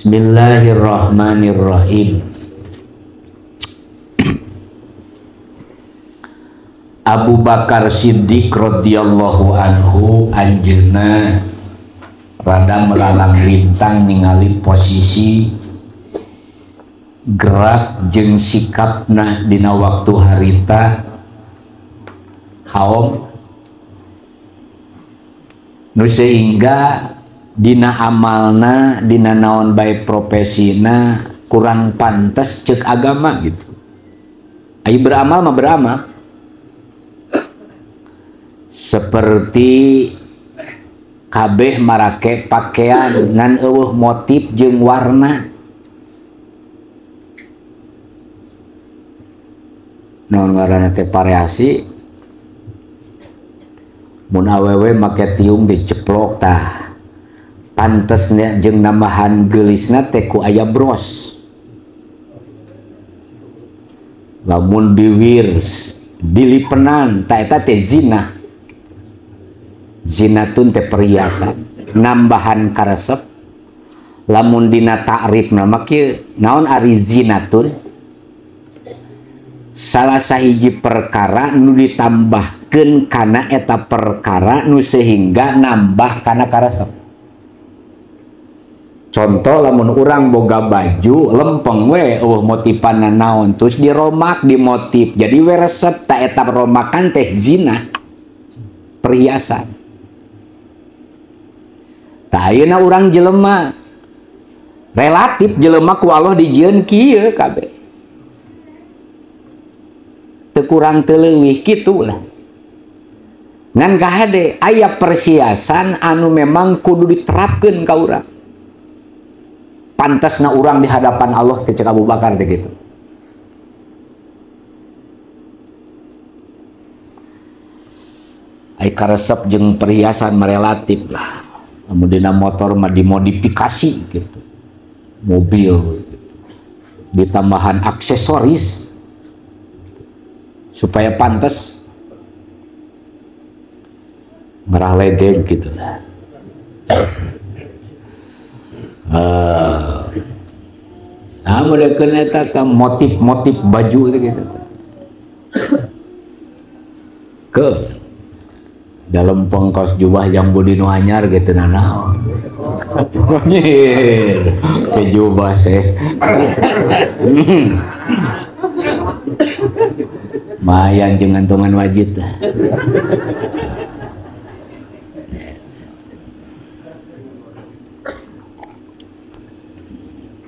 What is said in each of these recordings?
Bismillahirrahmanirrahim. Abu Bakar Siddiq radhiyallahu anhu anjeunna rada melalang lintang ningali posisi gerak jeung sikapna dina waktu harita kaum nu sehingga dina amalna dina naon bae profesina kurang pantas cek agama gitu. Ayo beramal mah beramal seperti kabeh marake pakaian ngan eueuh motif jeung warna naon ngaranna teh variasi mun awewe make tiung diceplok tah pantesnya jeung nambahan geulisna teh ku aya bros lamun biwir dilipenan tah eta teh zina. Zinatun teh perhiasan nambahan karesep lamun dina ta'rif nama kieu naon ari zinatun salah sahiji perkara nu ditambahkeun kana eta perkara nu sehingga nambah kana karesep. Contoh lamun urang boga baju lempeng we motifanna naon terus diromak di motif jadi we resep ta eta romakan teh zina perhiasan. Tah ayeuna urang jelema relatif jelema ku Allah dijieun kieu kabeh. Teu kurang teu leuwih kitu lah. Ngan gahade aya persiasan anu memang kudu diterapkeun ka urang. Pantasna urang di hadapan Allah teh cek Abu Bakar teh kitu. Ai karesep jeung perhiasan merelatif lah. Kemudian motor mah dimodifikasi gitu, mobil gitu. Ditambahan aksesoris supaya pantas ngerah ledeng gitu lah. Mudah kena eta motif-motif baju itu gitu. Ke dalam pengkos jubah yang budi nu anyar gitu nana nyir ke jubah sih mayan jeung gantungan wajib lah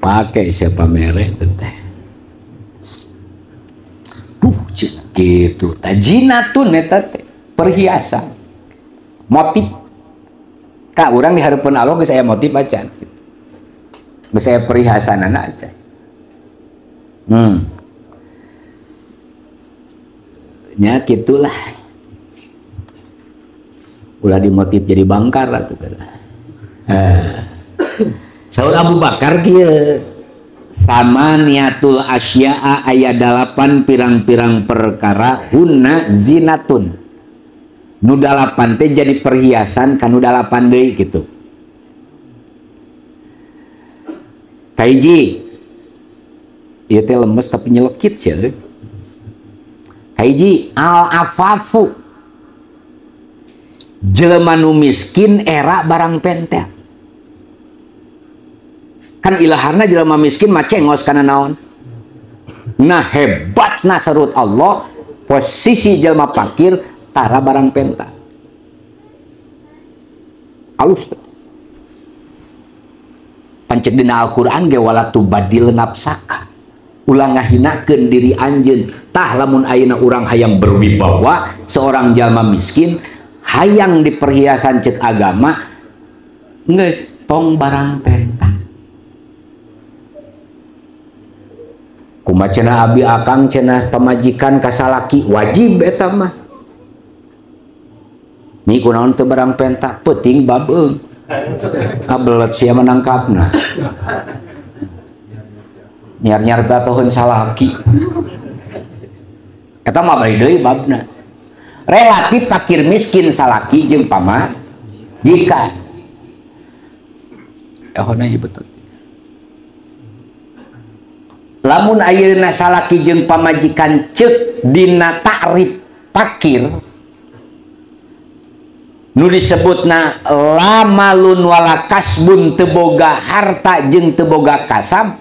pakai siapa merek teh gitu tajinatun eta teh perhiasan motif kak orang di hadapan Allah geus aya motif acan geus aya perhiasanana acan nya kitulah ulah dimotif jadi bangkar atuh saur Abu Bakar kieu sama niatul asya'a aya 8 pirang-pirang perkara hunna zinatun nu 8 teh jadi perhiasan kanu 8 deui gitu. Kaiji ieu teh lemes tapi nyelekit sia. Kaiji al-afafu jelema nu miskin era barang pentel. Kan ilaharna jelema miskin mah cengos kana naon. Nah hebatna sarut Allah posisi jelema fakir tara barang penta halus pancek dina Al-Quran ge wala tubadil nafsaka ulah ngahinakeun diri anjeun tah lamun ayeuna urang hayang berwibawa seorang jalma miskin hayang diperhiasan cek agama geus tong barang penta kumaha cenah abi akang cenah pamajikan ka salaki wajib eta mah ni kunaon teu barang penta peuting babeung abelet sia menangkapna nyar-nyar batoheun salaki eta mah bari deui babna relatif fakir miskin salaki jeung pama jika ehona ieu betul lamun ayeuna salaki jeung pamajikan ceuk dina ta'rif pakir nu disebutna lamalun wala kasbun teu boga harta jeung teu boga kasab,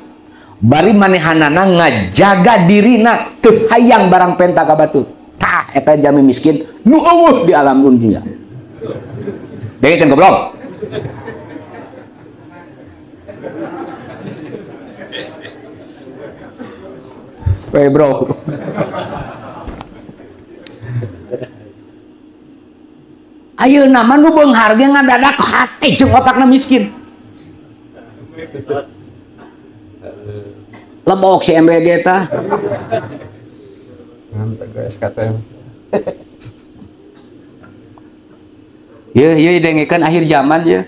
bari manehanana ngajaga dirina teu hayang barang penta ka batur. Tah eta jami miskin nu eueuh di alam dunia. Dengkeun goblok. Weh bro. Ayeuna mah nu beunghar ge ngadadak hate jeung otakna miskin. Lebok si MBG tah. Mantap guys SKTM. Ye dengekeun akhir zaman ye.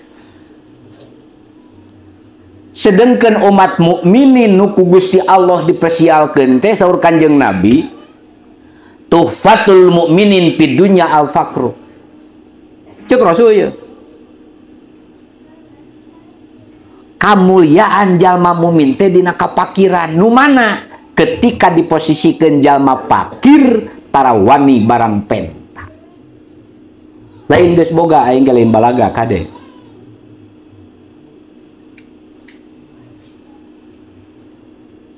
Sedengkeun umat mukminin nu ku Gusti Allah dipersialkeun teh saur Kanjeng Nabi, tuhfatul mukminin fid dunya al faqru. Cek Rasul ya. Kamulyaan jalma mukmin teh dina kapakiran. Nu mana? Ketika diposisikeun jalma pakir para wani barang penta. Lain geus boga aing ge lain balaga kade.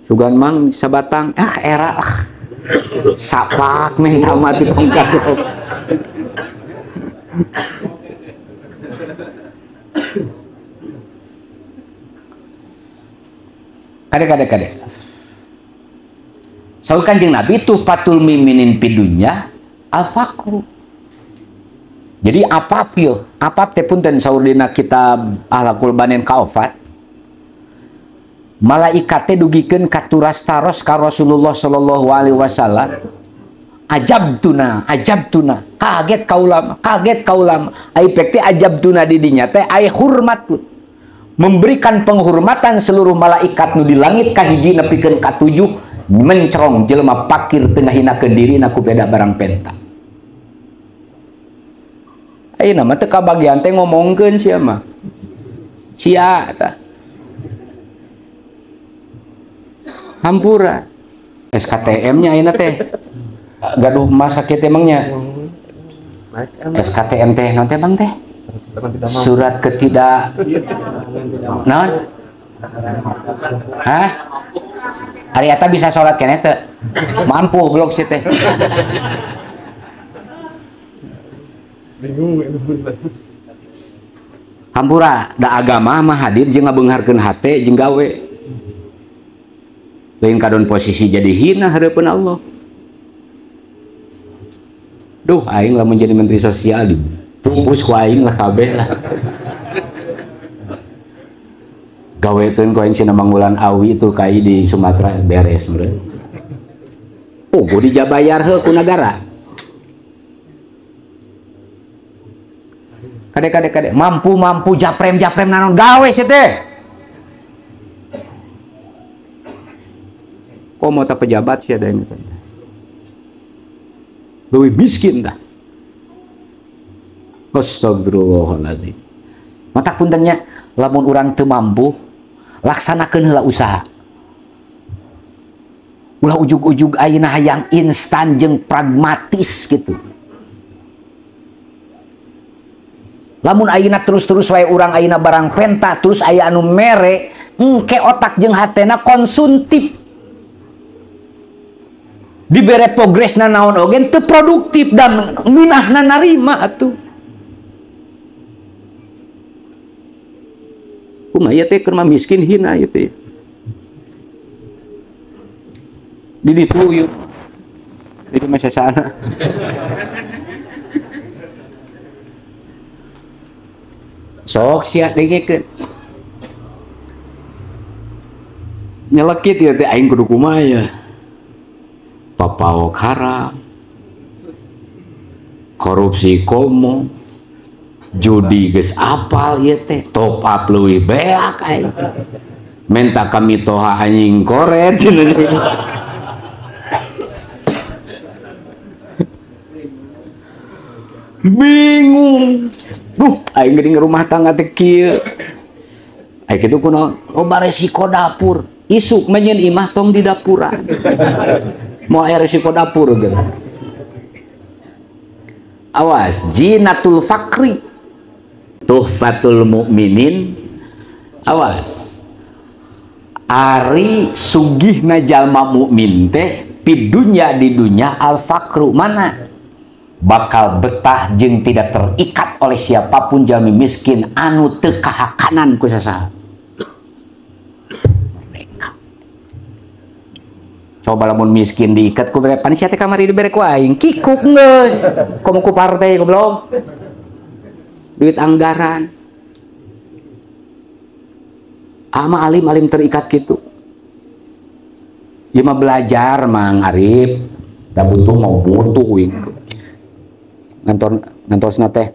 Sugan mang sabatang era sapak meh mati tongkat. Kade. Saur Kanjeng Nabi tuhfatul mukminin fid dunya al faqru. Jadi apap teh punten saur dina kitab Ahlakul Banin kaofat. Malaikat teh dugikeun ka turastaros ka Rasulullah sallallahu alaihi wasallam. Ajabtuna, kaget ka ulama. Ai pek teh ajabtuna di dinya teh ai hormat. Memberikan penghormatan seluruh malaikat nu di langit kahiji nepikeun ka 7 mencerong jelema pakir tengah hinakeun dirina ku beda barang penta. Ayeuna mah teu kabagian teh ngomongkeun sia mah. Sia tah. Hampura. SKTM-nya ayeuna teh. Gaduh masa kieu teh emangnya. SKTM teh naon teh Bang teh? Surat ketidak naon? Hah? Ari eta bisa salat keneh teu? Mampu blok si teh. Hampura da agama mah hadir jeung ngabeungharkeun hate jeung gawe. Lain kadon posisi jadi hina hareupeun Allah. Duh aing lamun jadi menteri sosial dipupus ku aing lah kabeh lah. Gawekeun ku aing cenah Manggulan Awi itu kai di Sumatera beres meureun. Oh, gua dijabayar heuh ku negara. Kade mampu japrem nanon gawe sih teh. Kok mau tak pejabat sih ada yang lebih miskin dah. Astagfirullahaladzim. Mata puntennya lamun orang teu mampu laksanakeun heula usaha. Ulah ujug-ujug ayeuna hayang instan jeung pragmatis gitu. Lamun ayeuna terus-terus wae urang ayeuna barang penta terus aya anu mere, engke otak jeung hatena konsumtif. Dibere progresna naon oge teu produktif dan minahna narima atuh. Kumaha ieu teh keur mah miskin hina ieu teh. Di ditu yeuh. Di masa sana. Sok sia dengekeun. Nyelekit ieu teh aing kudu kumaha ya. Papaok haram, korupsi komo, judi geus apal ieu teh, top up leuwih beak aing. Menta kami toha anjing koret. Bingung. Duh, aing geuning rumah tangga teh kieu. Aing kitu kunaon? Loba resiko dapur. isuk menyen imah tong di dapuran. Mau air resiko dapur gitu. Awas, jinatul fakri tuhfatul mukminin. Awas, ari sugihna jalma mukmin teh pidunya di dunya al fakru mana bakal betah jeung tidak terikat oleh siapapun jalmi miskin anu teu kahakanan ku sasaha. Mereka coba lamun miskin diikat ku bere panitia teh kamari dibere ku aing kikuk geus komo ku partai goblok duit anggaran ama alim terikat gitu. Ieu mah belajar Mang Arif da butuh mau butuh wing ngantosna teh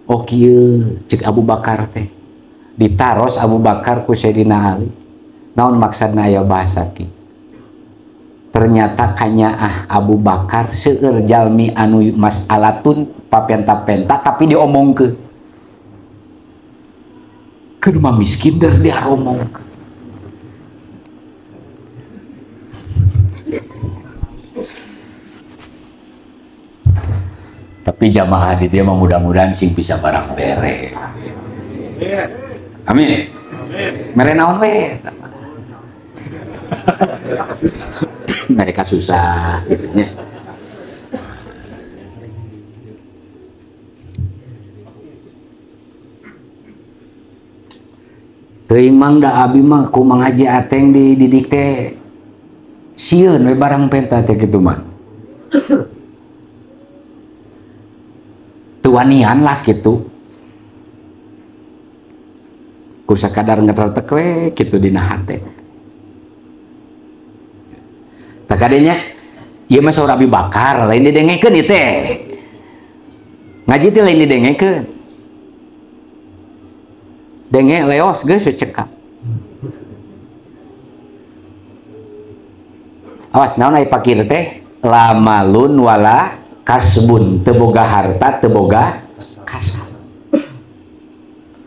oh kieu cek Abu Bakar teh ditaros Abu Bakar ku Sayyidina Ali naon maksudna aya bahasa ki ternyata kanyaah Abu Bakar seueur jalmi anu masalatun papenta-penta tapi diomongkeun keur mah miskin dah dia omongkeun. Tapi jamaah di dia mudah-mudahan sing bisa barang bere. Amin. Mere naon we? Mereka susah gitu nya. Teuing mang da abi mah ku Mang Haji Ateng dididik teh sieun we barang penta teh kitu mah. Tuanian lah gitu ku sakadar ngetretek we kitu dina hate tak kadenya ieu mah saur Abi Bakar lain didengekeun ieu teh ngaji teh lain didengekeun denge leos geus cekak awas naon aya pakir teh lamalun wala kasbun teboga harta teboga kasab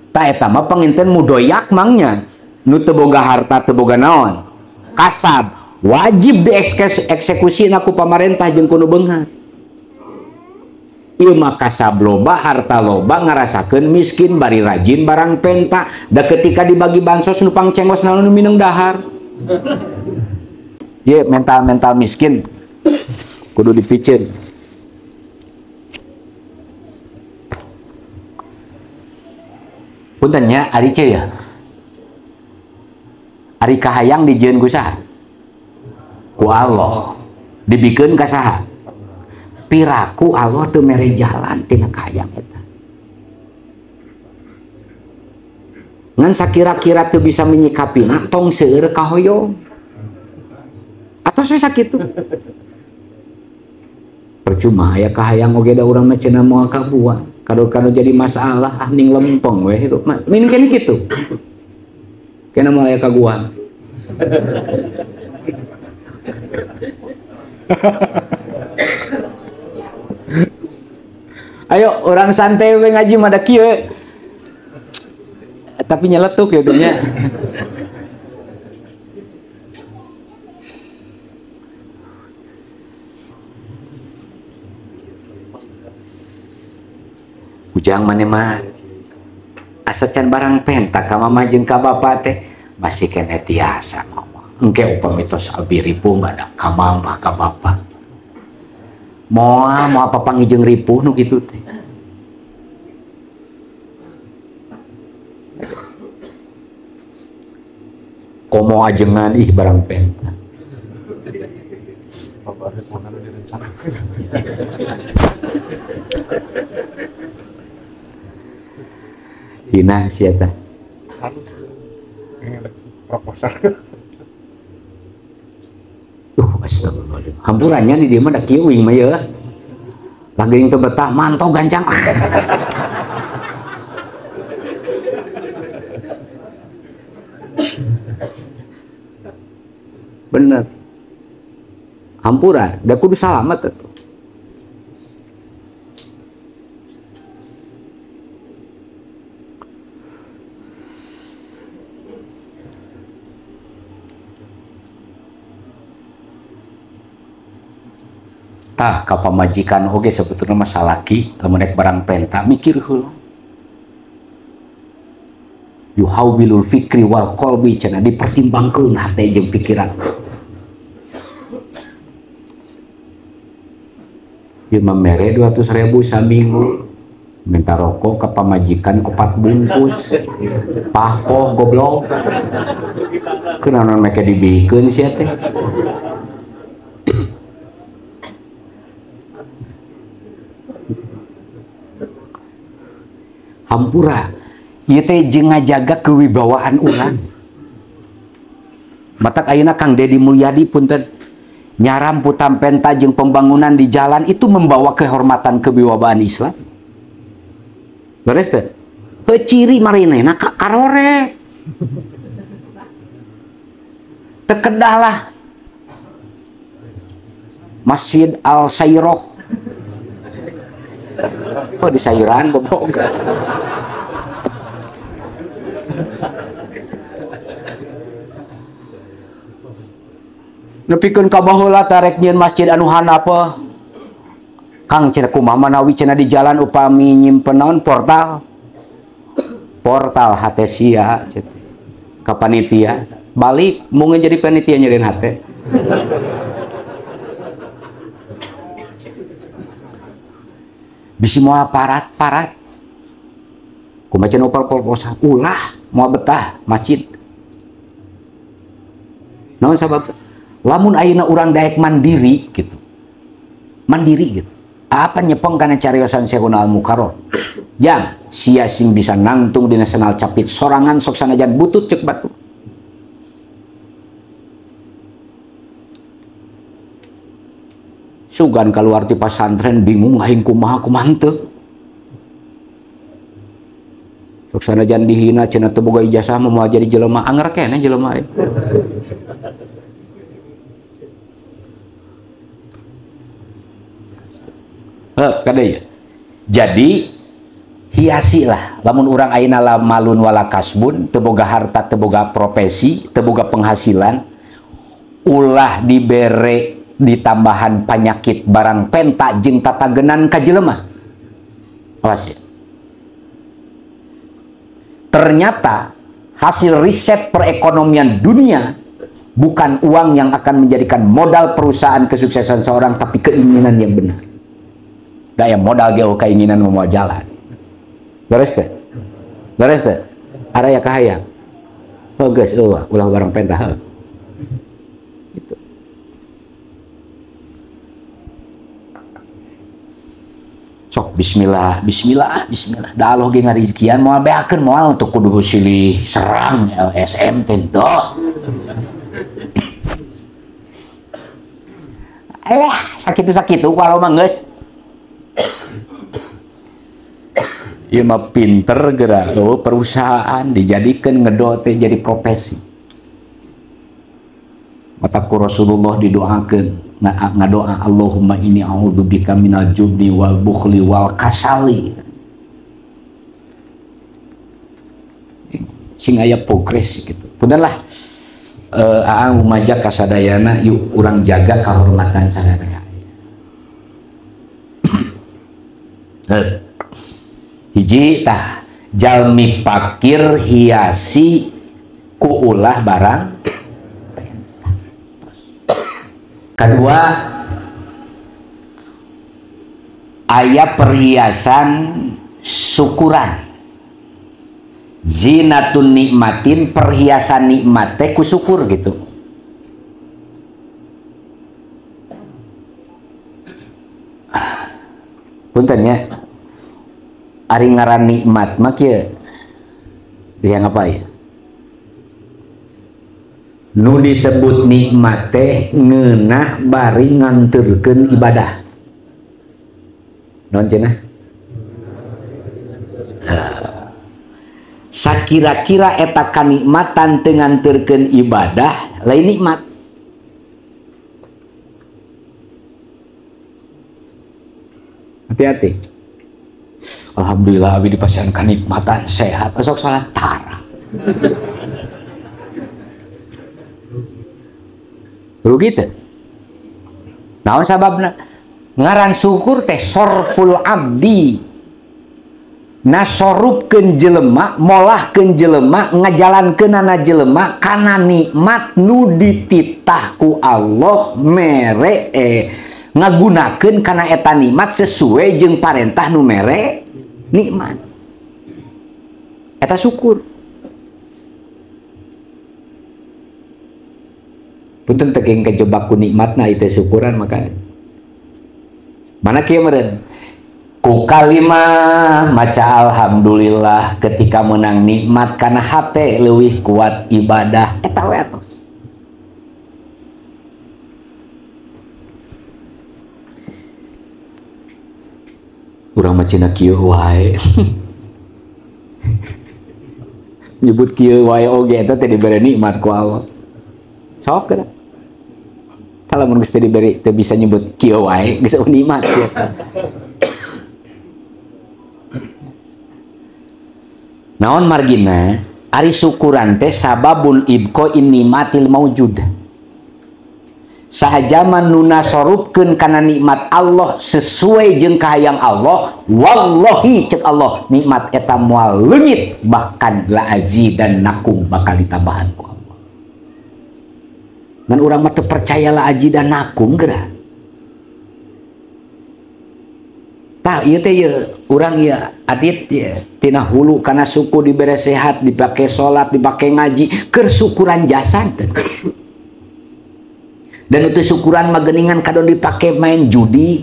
tak eta mah panginten mudoyak mangnya nu teboga harta teboga naon kasab wajib dieksekusi ku pamarentah jeung kudu beunghar ieu mah kasab loba harta loba ngarasakeun miskin bari rajin barang penta da ketika dibagi bansos nu pangcengos naon nu mineng dahar ye mental miskin kudu dipicen. Puntennya ari kieu ya. Ari kahayang dijieun ku saha? Ku Allah. Dibikeun ka saha? Piraku Allah teu mere jalan tina kahayang eta. Ngan sakira-kira teu bisa menyikapina tong seueur kahoyong. Atos we sakitu. Percuma aya kahayang oge da urang mah cenah moal kabuat. Kado jadi masalah ning lempeng we itu min kene kitu kena mulai kaguan ayo orang santai we ngaji mah da kieu tapi nyeletuk ya dunya ujang maneh mah asa can barang penta ka mama jeung ka bapa teh masih kene tiasa mama engke upami tos abi ripuh ada ka mama ka bapa moal apa panggih jeung ripuh nu kitu teh komo ajengan ih barang penta hina siapa? Proposal. Astagfirullahaladzim. Hampurannya di dia mah da kieu wing mah ye. Lagi teu betah mantau gancang. Bener. Hampura, da kudu salamet atuh. tah ka pamajikan oge sebetulna mah salaki lamun rek barang penta mikir heula yuhawilul fikri wal qalbi cenah dipertimbangkeun hate jeung pikiran. Ieu mah mere 200.000 saminggu minta rokok ke pamajikan 4 bungkus pakoh goblok kenaon mereka dibikeun sia teh. Hampura ieu teh jeung ngajaga kewibawaan urang. Matak ayeuna Kang Dedi Mulyadi punten nyaram putam penta jeung pembangunan di jalan itu membawa kehormatan kewibawaan Islam. Beres teh? Ciri marinena karore. Tekedah lah. Masjid Al-Sayroh. Oh di sayuran bobok. Nepikeun ka baheula tarek nyieun masjid anu handap Kang cenah kumaha manawi cenah di jalan upami nyimpen naon portal hate sia ka panitia balik mungkin jadi panitia nyeureun hate. Bisi moal parat kumaha cenah opal-opal ulah moal betah masjid. Naon sabab lamun ayeuna urang daek mandiri gitu. Mandiri gitu. Apa nyepeng kana cariosan Syekhuna Al-Mukarram yang sia sing bisa nangtung di nasional capit sorangan sok sanajan butut cek batu sugan keluar ti pasantren bingung aing kumaha teu sok sanajan dihina cenah teu boga ijazah moal jadi jelema anger keneh jelema kadaya. Jadi hiasilah lamun urang ayeuna la malun wala kasbun teu boga harta teu boga profesi teu boga penghasilan ulah dibere ditambahan panyakit barang penta jeung tatagenan ka jelema. Awas ya. Ternyata hasil riset perekonomian dunia bukan uang yang akan menjadikan modal perusahaan kesuksesan seorang tapi keinginan yang benar. Daya modal jauh keinginan mau jalan. Beres teh? Beres teh? Araya kahayang. Oh guys, ulah barang pentah. Gitu. Sok bismillah. Da Allah ge ngarizikian moal beakeun moal untuk kudu silih serang LSM teh. Sakitu kalau mah geus. Ieu mah pinter geura perusahaan dijadikan ngedote jadi profesi. Mataku Rasulullah didoakeun ngadoa Allahumma inni a'udzubika minal jubni wal bukhli wal kasali. Sing aya progres gitu. Puntenlah aang ngajak ka sadayana yuk urang jaga kahormatan sadaya. Hiji tah jalmi pakir hiasi ku ulah barang. Kedua aya perhiasan syukuran zinatun nikmatin perhiasan nikmat teh ku syukur gitu. Punten ya ari ngaran nikmat mah kieu bisa ngapain nu disebut nikmat teh ngeunah bari nganterkeun ibadah naon cenah sakira-kira eta kanikmatan teu nganterkeun ibadah lain nikmat. Hati-hati. Alhamdulillah abi dipasihan kenikmatan sehat besok salat tara. Rugi teh. Naon sababna? Ngaran syukur teh sorful abdi, nasorupkeun jelema, molahkeun jelema, ngajalankeunana jelema kana nikmat nu dititah ku Allah mere ngagunakeun kana eta nikmat sesuai jeung parentah nu mere nikmat. Eta syukur. Punten teu kejebak ku nikmatna itu syukuran makanya. Mana kieu meureun? Ku kalimah maca alhamdulillah ketika menang nikmat kana hate leuwih kuat ibadah eta we atos. Urang mah cenah kieu wae. Nyebut kieu wae oge eta teh dibere nikmat ku Allah. Sok kada. Kalau mun geus teu diberi teu bisa nyebut kieu wae geus nikmat kieu. Naon margina ari syukuran teh sababun ibqa'in nikmatil maujud. Sahajaman nu nasorupkeun kana nikmat Allah sesuai jeung kahayang Allah, wallahi cek Allah nikmat eta moal leungit bahkan la azidannakum bakal ditambahan ku Allah. Ngan urang mah teu percaya la azidannakum geura. Tah ieu teh ieu urang ieu adit ya tina hulu kana suku dibere sehat, dipake salat, dipake ngaji, keur syukuran jasad. Dan itu syukuran mah geuningan kadon dipake main judi,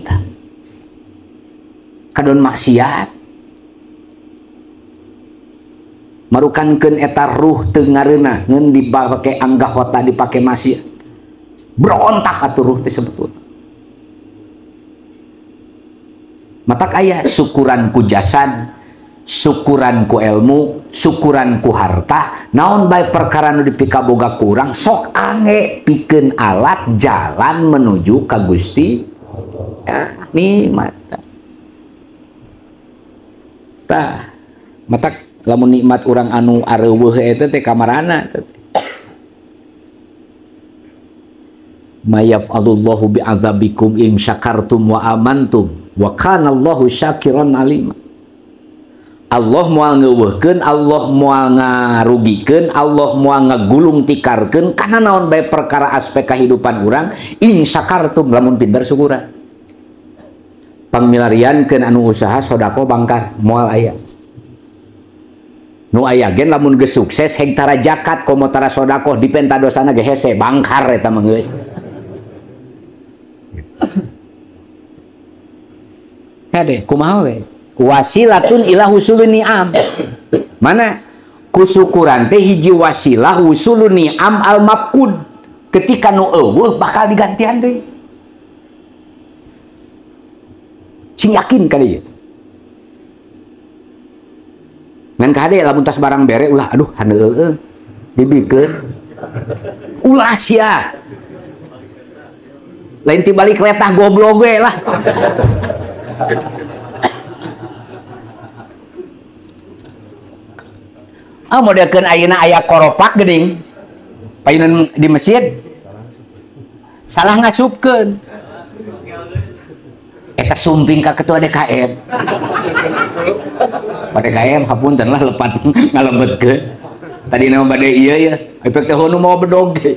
kadon maksiat. Marukankeun eta ruh teu ngareuna ngeun dipake anggahota, dipake maksiat. Berontak atuh ruh teh sebetulna. Matak aya syukuran ku jasad, syukuran ku ilmu, syukuran ku harta, naon bae perkara nu dipikaboga ku urang sok ange pikeun alat jalan menuju ka Gusti nikmat. Tah matak lamun nikmat urang anu areuweuh eta teh kamarana mayaf'alullahu bi'adzabikum in syakartum wa amantum wa kana Allahu syakiran alim. Allah moal ngeuweuhkeun, Allah moal ngarugikeun, Allah moal ngagulung tikarkeun kana naon bae perkara aspek kehidupan urang in syakartum lamun pinter syukuran. Pangmilariankeun anu usaha sodako bangkar moal aya. Nu aya gen lamun geus sukses hegtara zakat komotara sodako dipenta dosana ge hese bangkar eta mah geus. Kade kumaha we? Wasilatun ila husulun ni'am. Mana kusyukuran teh hiji wasilah husulun ni'am al mafqud. Ketika nu eueuh bakal digantian deui. Sing yakin ka dieu. Ngan ka hade lamun tas barang bere ulah aduh haneueuh dibikeun. Ulah sia. Lain tibalik retah goblok we lah. Modelkeun ayeuna aya koropak geuning payunan di masjid salah ngasupkeun eta sumping ka ketua DKM pada DKM hapunten lah lepat ngalebetkeun tadi nama bade ieu ya efek teh nu mau bedog 1000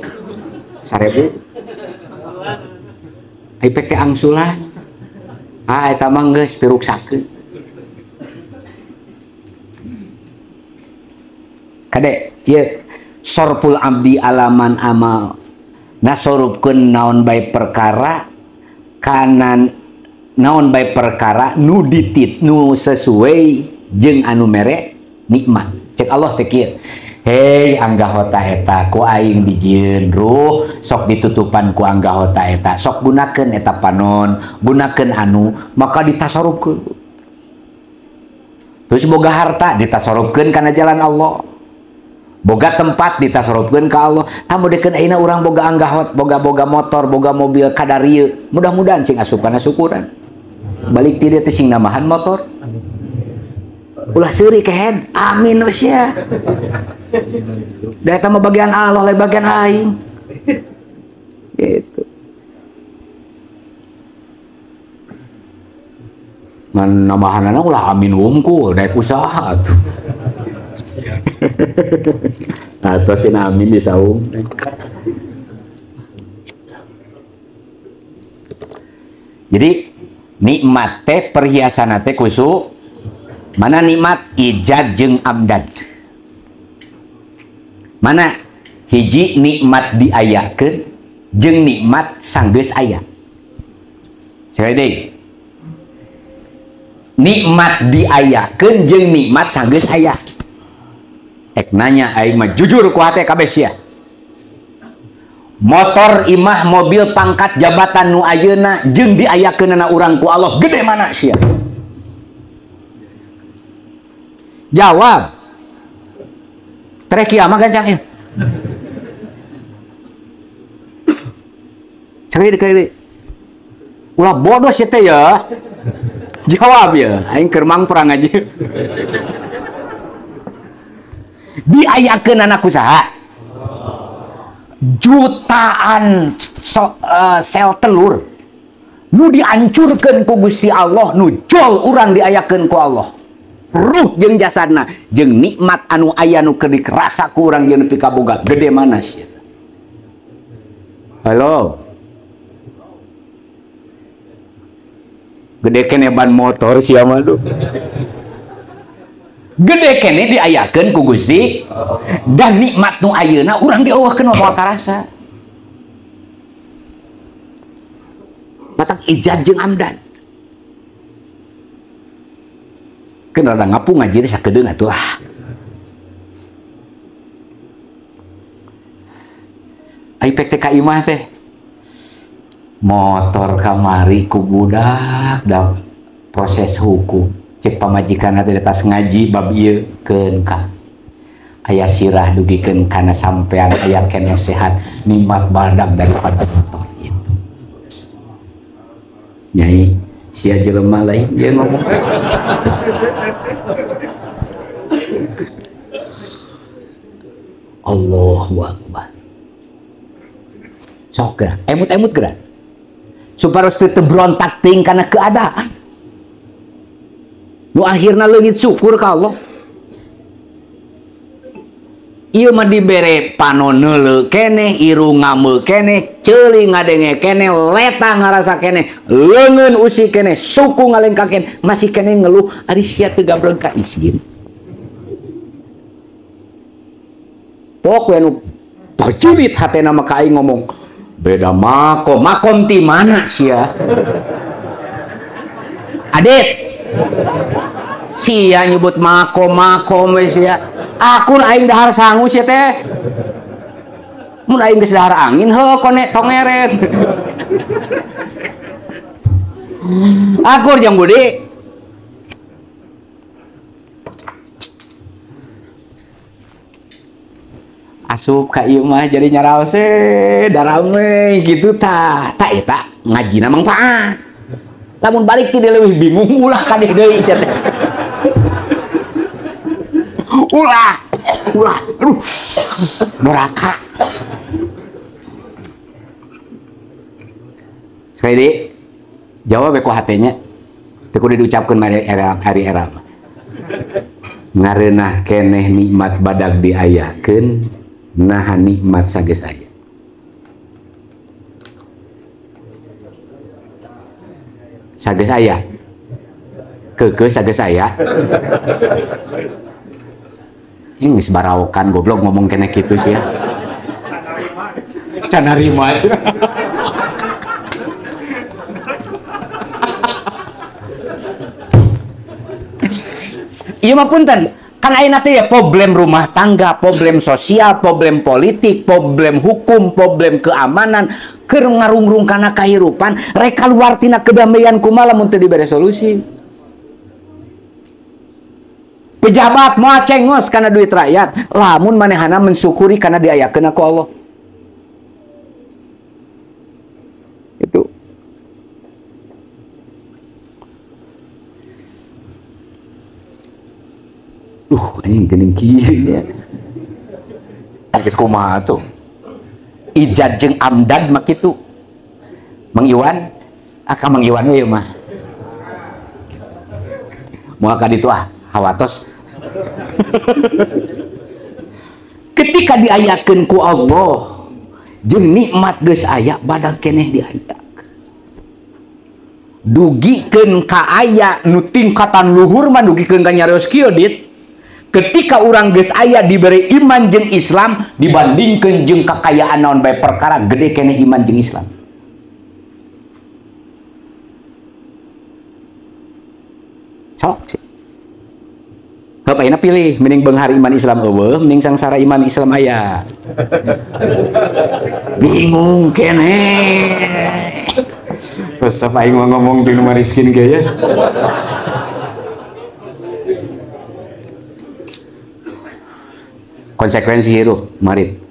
efek teh angsulan eta mah geus piruksakeun kade ieu sorful abdi alaman amal nasorupkeun naon bae perkara kanan naon bae perkara nu ditit nu sesuai jeung anu mere nikmat cek Allah teh kieu hei anggahota eta ku aing dijieun ruh sok ditutupan ku anggahota eta sok gunakeun eta panon gunakeun anu maka ditasarupkeun terus boga harta ditasarupkeun kana jalan Allah boga tempat ditasarupkeun ka Allah tamudekeun ayeuna urang boga anggahot boga motor boga mobil kadarieu mudah-mudahan sing asup kana syukuran balik ti dieu teh sing namahan motor ulah seuri kehead amin sia da eta mah bagian Allah lain bagian aing gitu dengan namahanana ulah amin wungkul daek usaha tuh. Atau si amin di saung. Jadi nikmat teh perhiasan teh kusu mana nikmat ijad jeung amdad. Mana hiji nikmat diayakeun jeung nikmat sanggeus aya. Saya deui. Nikmat diayakeun jeung nikmat sanggeus aya. Ek nanya aing mah jujur ku hate kabeh sia. Motor imah mobil pangkat jabatan nu ayeuna jeung diayakeunna urang ku Allah gede mana sia? Jawab. Trek kieu mah gancang ya. Sekali. Ulah bodoh sih teh ya. Jawab ya, aing keur mangprang aja. Diayakeun anak usaha. Jutaan sel telur nu dihancurkeun ku Gusti Allah, nu jol urang diayakeun ku Allah. Ruh jeung jasadna jeung nikmat anu aya nu keur dikerasa ku urang jeung nepi ka boga gede mana sih? Halo. Gede kene ban motor sia mah duh. Gede kene diayakeun ku Gusti dan nikmat nu ayeuna urang dieuweuhkeun moal karasa. Matak ijad jeung amdan. Keun rada ngapung ngaji teh sakedeung atuh ah. Ai PTK imah teh. Motor kamari ku budak da proses hukum. Cek pamajikan teh tas ngaji bab ieu keun ka aya sirah dugikeun kana sampean aya keneh sehat nikmat badag daripada motor itu. Nyai sia jelema lain dia ngomong. Allahu Akbar. Sok gerak, emut-emut gerak. Supaya teu berontak ting kana keadaan. Nu akhirna leungit syukur ka Allah. Ieu mah dibere panon neuleu keneh, irung ngameu keneh, ceuling ngadenge keneh, leta ngarasa keneh, leungeun usik keneh, suku ngalengkakeun, masih keneh ngeluh ari sia teu gabreug ka isin. Pokoknya nu pajulit hatena mah ka aing ngomong, beda makom ti mana sia? Adit. Sia nyebut makom we sia. Aku aing dahar sangu sia teh. Mun aing geus dahar angin heuh konek tongeret. Akur jang Budi. Asup ka ieu mah jadi nyaraos darame gitu tah. Ta eta ngajina mangfaat. Lamun balik ti leuwih bingung ulah ka deui sia teh. Ulah. Aduh. Neraka. Sekali deui jawab ku hatenya. Teu kudu diucapkeun hari era. Ngareunah keneh nikmat badag diayakeun, naha nikmat sageus aya. Sageus aya. Keukeuh sageus aya. Ini geus baraokan goblok ngomong kene kitu sih ya. Can narima aja. Iya mah punten. Kan ayeuna teh ya problem rumah tangga, problem sosial, problem politik, problem hukum, problem keamanan, keur ngarungrung kana kahirupan, rek kaluar tina kedamaian kumaha lamun teu dibere solusi. Pejabat moal cengos kana duit rakyat, lamun manehana mensyukuri kana diayakeun ku Allah. Itu. Ini geuning kieu nya. Geus kumaha tuh? Ijad jeung amdad mah kitu. Mang Iwan, Mang Iwan we mah. Moal ka ditu hawatos. Ketika diayakeun ku Allah jeung nikmat geus aya badag keneh diayak. Dugikeun ka aya nu tingkatan luhur mah dugikeun ka nyarios kieu dit. Ketika orang geus aya diberi iman jeung Islam dibandingkeun jeung kakayaan naon bae perkara gede keneh iman jeung Islam. Sok sih. Heup ayeuna pilih mending beunghar iman Islam eueuh mending sangsara iman Islam aya. Bingung keneh. Terus apa aing ngomong jeung mariskin ge ya. Konsekuensi itu, mari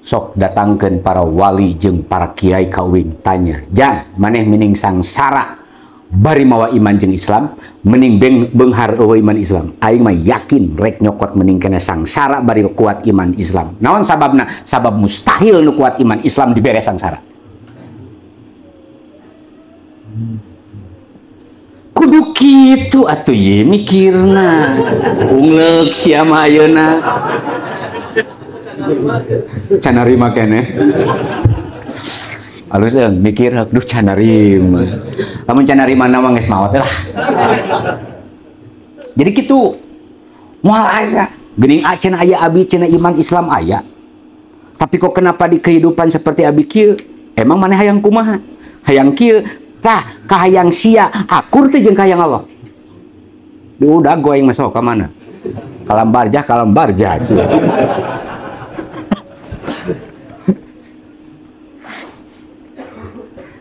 sok datangkan para wali jeung para kiai kawin tanya, jang maneh mending sangsara bari mawa iman jeung Islam mending beunghar eueuh iman Islam. Aing mah yakin rek nyokot mending kena sangsara bari kuat iman Islam. Naon sababna? Sabab mustahil nu kuat iman Islam dibere sangsara. Kudu kitu atuh ye mikirna. Ungleuk sia mah ayeuna. Can narima keneh. Alus mikir duh can narima. Lamun can narima mah geus maot lah. Jadi kitu moal aya. Geuning cenah aya abi cenah iman Islam aya. Tapi kok kenapa di kehidupan seperti abi kieu? Emang maneh hayang kumaha? Hayang kieu tah kahayang sia akur teh jeung kahayang Allah. Udah gue yang masuk ke mana? Kalam barjah sih.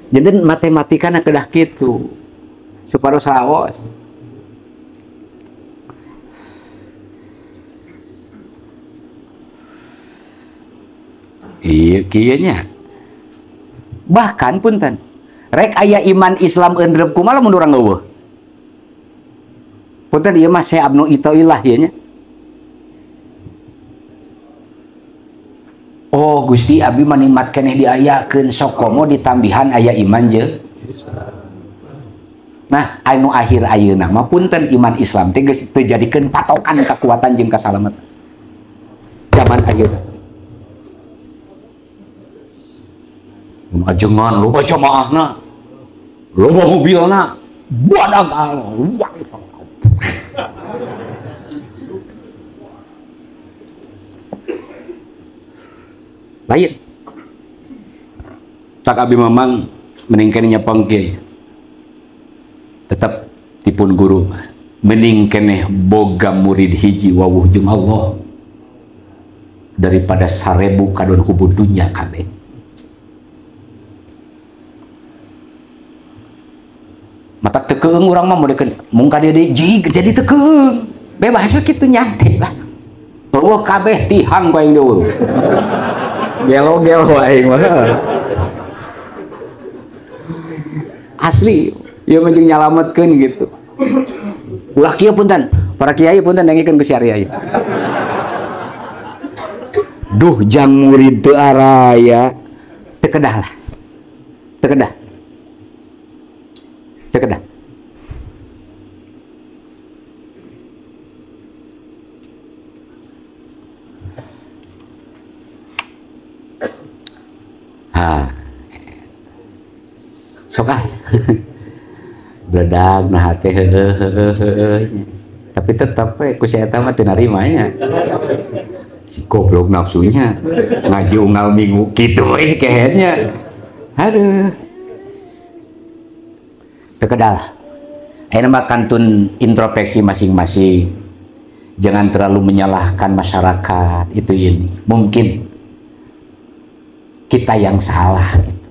Jadi matematikana kedah kitu. Supados saos. Iya kieu nya. Bahkan punten rek aya iman Islam endrep kumaha mun urang eueuh. Punten ieu mah saya abnu itoilah ieu nya. Oh Gusti abdi mah nikmat keneh diayakeun sok komo ditambihan aya iman je. Nah, anu akhir ayeuna mah punten iman Islam teh geus teu jadikeun patokan kekuatan jeung kasalamatan. Zaman ayeuna. Majengan loba jamaahna. Loba mobilna. Badag lain. Cak abi mamang mending keneh nyapang kieu. Tetap tipun guru. Mending keneh boga murid hiji wawuh jeung Allah daripada 1000 kadon hubud dunya kabeh. Matak teu keung urang mah modekeun mung ka dieu jadi teu keung. Bebas we kitu nyantai lah. Eueuh kabeh tihang ku aing deui. Gelo-gelo aing mah. Asli, ieu mah jeung nyalametkeun gitu. Ulah kieu punten, para kiai punten dengikeun ku syariah. Duh jang murid teu araya. Teu kedah lah. Teu kedah. Teu kedah. Sok ah bledag nah hate tapi tetap ku si eta mah teu narimanya si goblok nafsunya ngaji unggal minggu kitu we kehenya aduh teu kedah ayeuna mah kantun introspeksi masing-masing, jangan terlalu menyalahkan masyarakat itu ini mungkin kita yang salah gitu.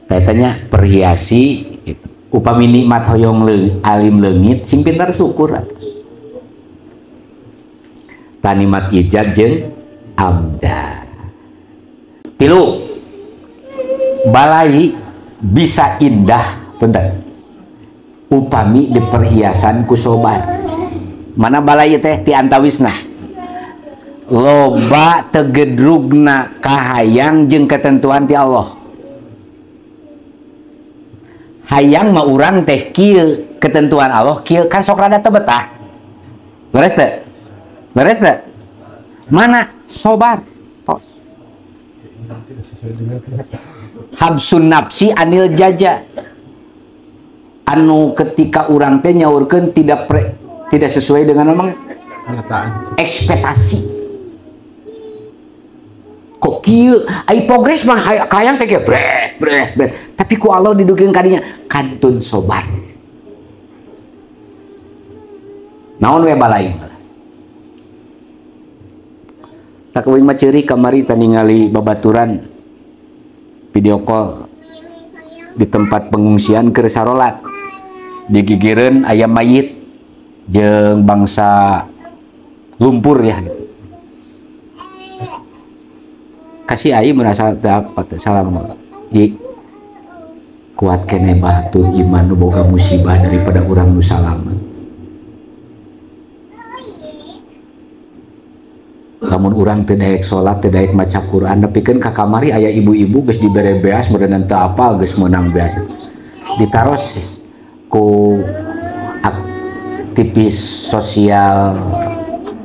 Kaitannya perhiasi gitu. Upami nikmat hoyong alim leungit sing pintar syukur atus. Tanimat ijab jeung amda. Tilu balai bisa indah punten. Upami di perhiasan ku sobat. Mana balai teh ti antawisna? Loba tegedrugna kahayang jeung ketentuan ti Allah. hayang mah urang teh kieu ketentuan Allah kieu kan sok rada teu betah. Leres teh? Leres teh? Mana sobar? Habsun nafsi anil jaja. Anu ketika urang teh nyaurkeun tidak sesuai dengan memang ekspektasi. Kok kieu ai progres mah hayang teh bret. Tapi ku Allah didukeun kadinya kantun sobar. Naon we balai? Tak euing mah ceurik kamari teh ningali babaturan video call di tempat pengungsian keur sarolat. Digigireun aya mayit jeung bangsa lumpur ya gitu. Kasih ai merasa dapat salam i kuat kene batur iman nu boga musibah daripada urang nu salamet. Lamun urang teu daek salat teu daek maca Quran nepikeun ka kamari aya ibu-ibu geus dibere beas meureun teu apal geus meunang beas ditaros ku aktivis sosial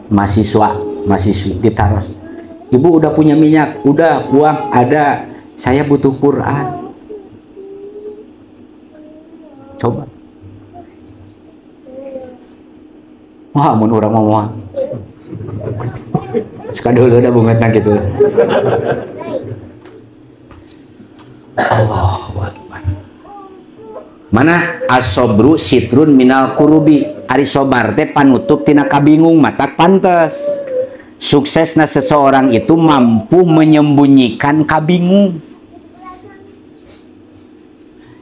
mahasiswi ditaros. Ibu udah punya minyak, udah uang ada, saya butuh Quran. Coba. Wah, mun urang ngomong. Sekadul udah bungetna gitu. Allahu Akbar. Mana as-sabru sitrun minal kurubi. Ari sobar teh panutup tina kabingung mata pantes. Suksesna seseorang itu mampu menyembunyikan kabingung.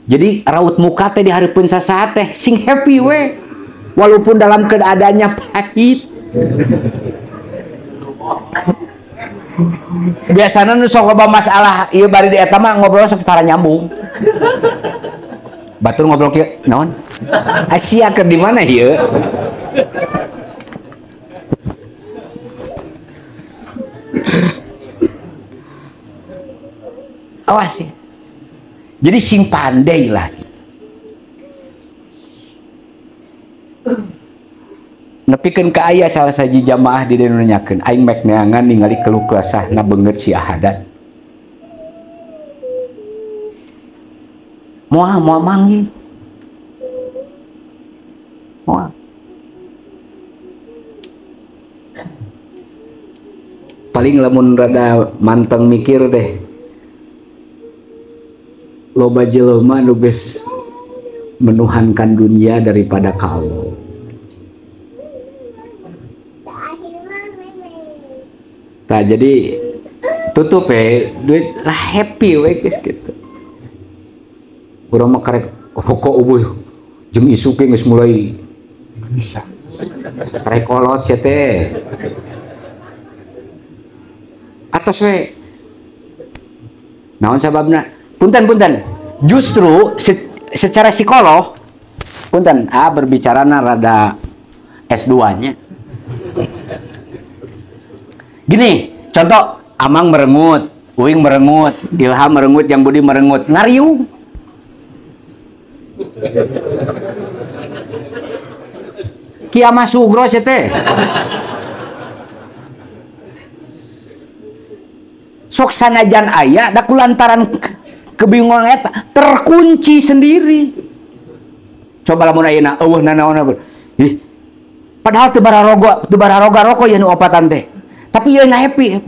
Jadi raut muka teh dihareupeun sasaha teh sing happy we. Walaupun dalam keadaannya pahit. Biasanya nu sok loba masalah ieu bari di eta mah ngobrol sok tara nyambung. Batur ngobrol kieu naon? Sia keur di mana ieu? Awas ya. Jadi sing pandai lah. Nepikeun ka aya salah saji jamaah di dieu nyakeun aing mek neangan ningali keluh kesahna beungeut si Ahadan. Moal manggil. Moal. Paling lamun rada manteng mikir deh. Loba jelema nu geus menuhankan dunia daripada ka Allah. Nah, jadi tutup duit lah happy we geus kitu. Urang mah karek rokok eueuh jeung isu ge geus mulai bisa. Karek kolot sia teh. Atos we. Naon sababna? Punten. Justru secara psikolog, punten, berbicara rada S2-nya. Gini, contoh, Amang merengut, Uing merengut, Ilham merengut, Yang Budi merengut, ngariung. Kiamah sugro teh. Sok sanajan aya da kulantaran kebingungan eta terkunci sendiri. Coba lamun ayeuna eueuh nanaon ih padahal teu bararoga rokok ya nu opatan teh. Tapi yeuna happy.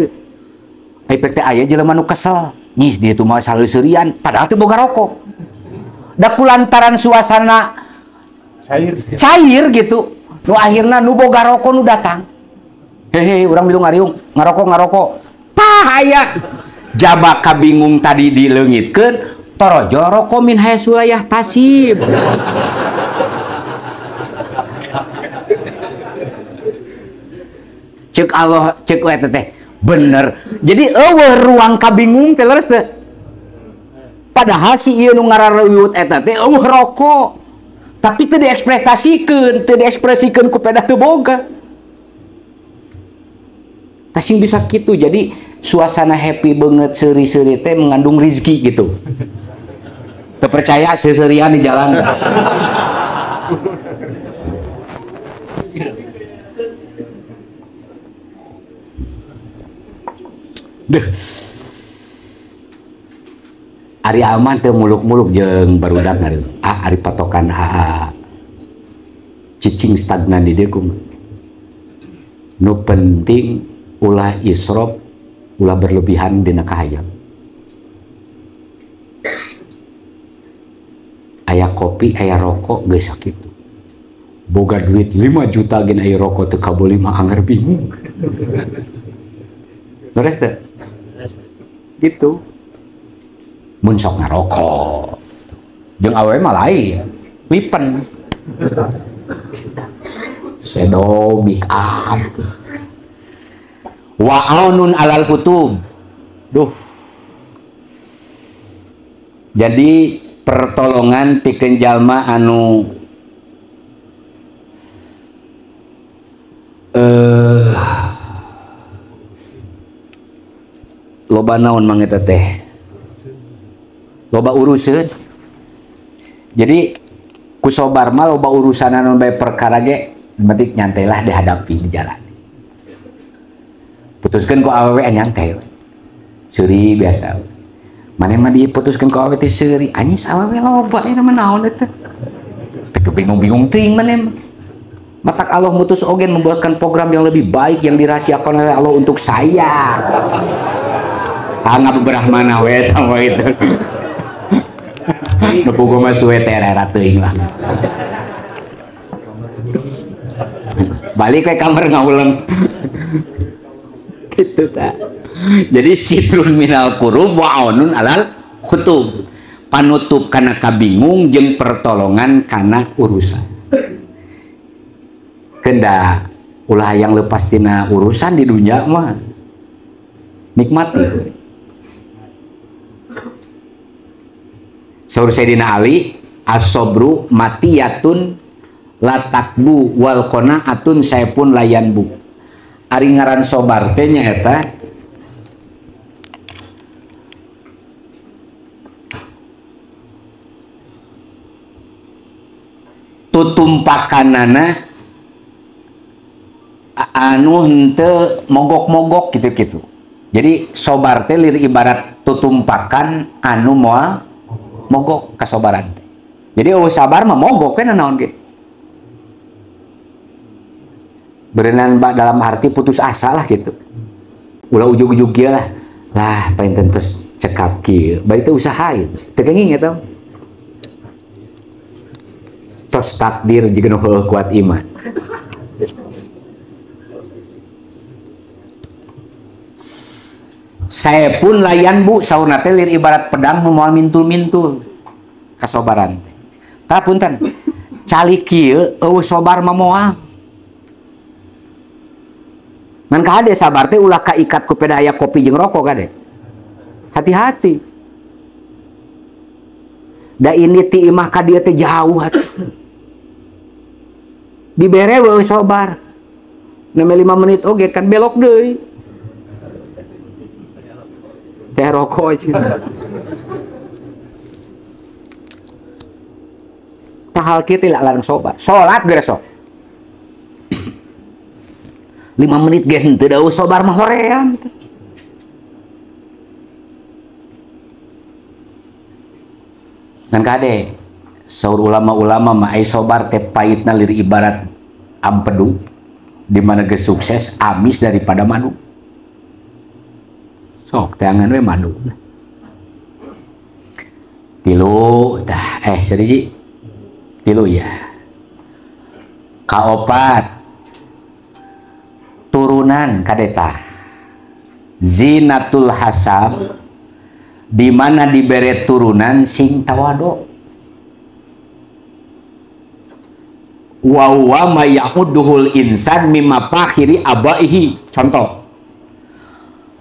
Efek teh aya jelema nu kesel. Nyih dia tuh mah saleuseurian padahal teu boga rokok. Da kulantaran suasana cair gitu. Nu akhirna nu boga rokok nu datang. Hehe urang bilu ngariung ngarokok. Aya jaba kabingung tadi dileungitkeun torojo roko min hayas wilayah tasib. Cek Allah cek we teh bener. Jadi eueuh ruang kabingung teh leres teh. Padahal si ieu nu ngarareuyut eta teh eueuh rokok. Tapi teu diekspresikeun ku peda teu boga. Tasing bisa gitu. Jadi suasana happy banget seri-seri teh mengandung rizki gitu. Terpercaya seserian di jalan. Deh. Ari aman teu muluk-muluk jeung barudak ngari. Ari patokan cicing stagnan di dieu kumaha. Nu penting ulah isrof, ulah berlebihan dina kahayang. Aya kopi, aya rokok geus sakitu. Boga duit 5 juta gen aya rokok teu kabeuli mah anger bingung. Beres teh? Gitu. Mun sok ngarokok. Jeung awewe mah lain. Lipen. Sedo big up. Wa'aunun alal kutub. Duh. Jadi pertolongan pikeun jalma anu loba naon mah eta teh. Loba urusan. Jadi kusobar mah loba urusan anu bae perkara ge penting nyantailah dihadapi di jalan. Putuskeun ku awewe nyantai. Seuri biasa. Mane mah diputuskeun ku awewe teh seuri. Anyis awewe loba eta mah naon eta. Teu bingung-bingung teuing mane. Matak Allah mutus oge membuatkan program yang lebih baik yang dirahasiakan oleh Allah untuk saya. Angap berahmana we eta mah itu. Kepugo mah suwe terera teuing lah. Balik ke kamar ngawuleng. Gitu ta. Jadi sitrun minal kurub wa aunun alal khutub. Panutup kana kabingung jeung pertolongan kana urusan. Kenda ulah yang lepas tina urusan di dunia mah nikmati. Saur Sayyidina Ali, as-sabru matiyatun latakbu wal qanaatun saepun layanbu. Ari ngaran sobar teh nyaeta tutumpakanana anu henteu mogok-mogok gitu-gitu. Jadi sobar teh lir ibarat tutumpakan anu moal mogok kasobaran. Jadi eueuh sabar mah mogok kan naon ge. Berenang dalam arti putus asa lah gitu. Ulah ujug-ujug ge lah. Lah painten tos cekap kieu. Bari teh usaha ieu. Teu kenging eta. Tos takdir jiga nu heueuh kuat iman. Saya pun layan bu sauna teh lir ibarat pedang nu moal mintul-mintul kasobaran. Tah punten. Cali kieu eueuh sobar mah moal. Ngan kade sabar teh ulah kaikat ku peda aya kopi jeung rokok kade. Hati-hati. Da ini ti imah ka dieu teh jauh hati. Dibere we sobar. Neme 5 menit oge kan belok deui. Teh rokok aja. Tahal kieu teh larang sobar. Salat geus sok. 5 menit ge henteu da sobar mah hoream. Dan kade saur ulama-ulama mah ai sobar teh pahitna lir ibarat ampedu di mana geus sukses amis daripada madu. Sok teangan we madu. Tilu tah sariji. Tilu ya. Kaopat turunan kadeta zinatul hasab di mana dibere turunan sing tawado wa huwa ma ya'udduhul insan mimma fakhiri abaihi. Contoh,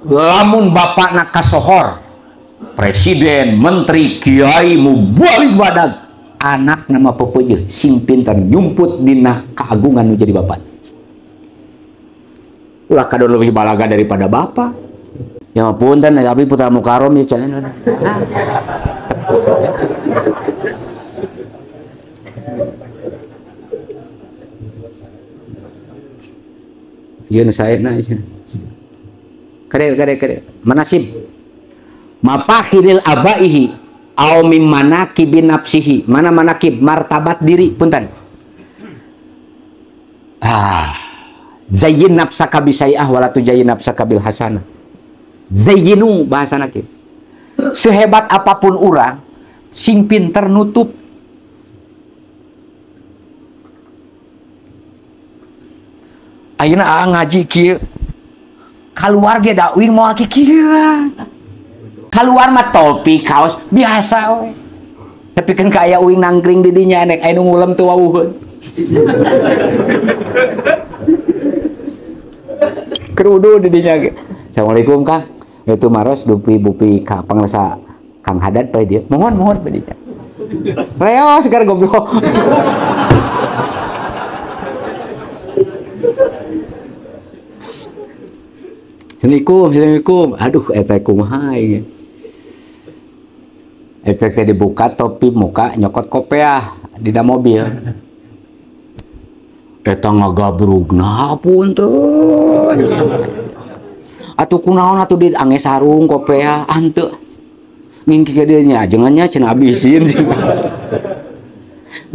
lamun bapakna kasohor presiden, menteri, kiai mubalik badag, anak nama pepeujeuh sing pintar nyumput dina keagungan nu jadi bapak. Ulah kadon lebih balaga daripada bapak. Ya punten tapi putra mukarom ya cenah. Ieu saya na kade manasib mapakhiril abaihi aw mim manakibin nafsihi. Mana manakib? Martabat diri punten. Zayyin nafsaka bisai'ah wala tujayyin nafsaka bil hasanah. Zayyinu bahasa nakib. Sehebat apapun orang sing pinter nutup. Ayeuna ngaji kieu keluar ge da uing moal kieu. Keluar mah topi kaos biasa we. Tapi kan kaya uing nangkring di dinya nek aya nu ngulem teu wawuheun. Kerudu di dinya ge. Assalamualaikum Kang. Itu maros bupi ka panglesa Kang Haddad pa dia. Mohon pa dia. Reos segar goblok. Assalamualaikum. Aduh, efek kumaha ieu. Efeknya dibuka topi muka nyokot kopiah di dalam mobil. Eta ngagabrugna punten. Atuh kunaon atuh di angge sarung kopiah hanteu. Ngingki ke dieu nya ajengannya cenah abisin.